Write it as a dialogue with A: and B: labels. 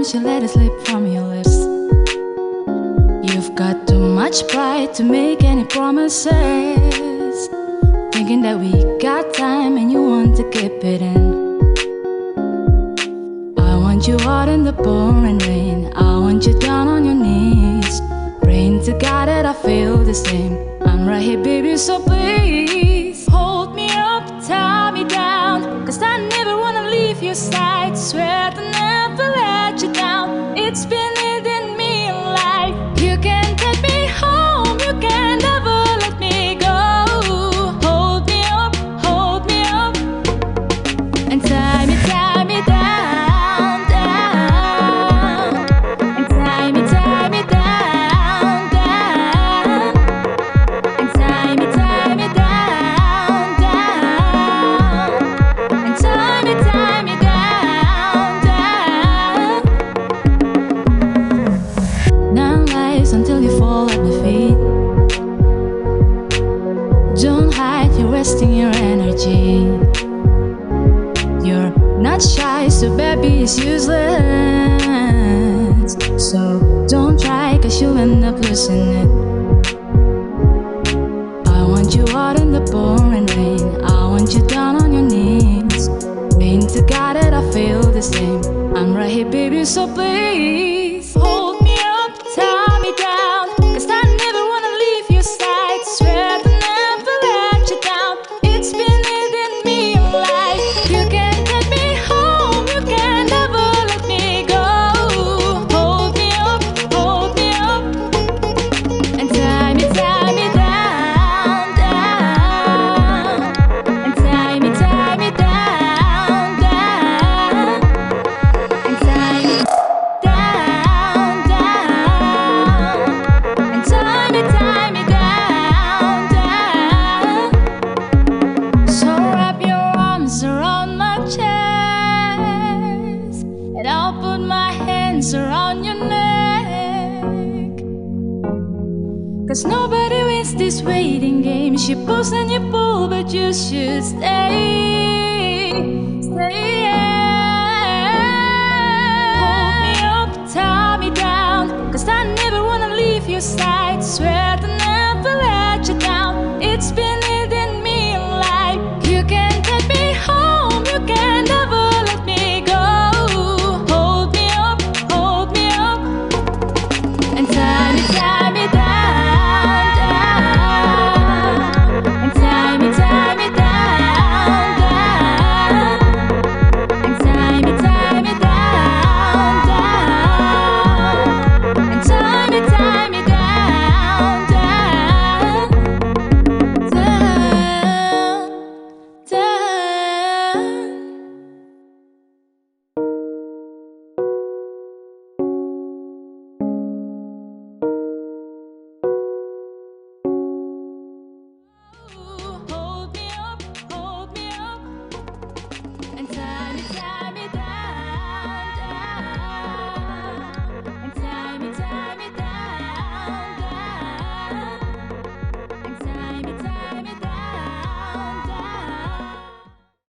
A: sometimes you let it slip from your lips. You've got too much pride to make any promises, thinking that we got time and you want to keep it in. I want you out in the pouring rain, I want you down on your knees, praying to God that I feel the same. I'm right here, baby, so please hold me up, tie me down, cause I never wanna leave your side. Swear to never let you down. It's been eating me alive. You can take me home, you can never let me go. Hold me up, and tie me down, down, and tie me down, down, and tie me down, down, and tie me down, down. 9 lives until you fall at my feet. Don't hide, you're wasting your energy. You're not shy, so baby, it's useless. So don't try, cause you'll end up losing it. I want you out in the pouring rain, I want you down on your knees, praying to God that I feel the same. I'm right here, baby, so please hold me up, tie me down, cause I never wanna leave your side. Swear to never let you down. It's been eating me alive. You can take me home, you can never let me go. Hold me up, and tie me down, down, and tie me down, down, and tie me down, down, and tie me down, down. So wrap your arms around my chest, and I'll put my hands around your neck. Cause nobody wins this waiting game. She pulls and you pull, but you should stay. Hold me up, tie me down, cause I never wanna leave your side. Swear to never let you down. It's been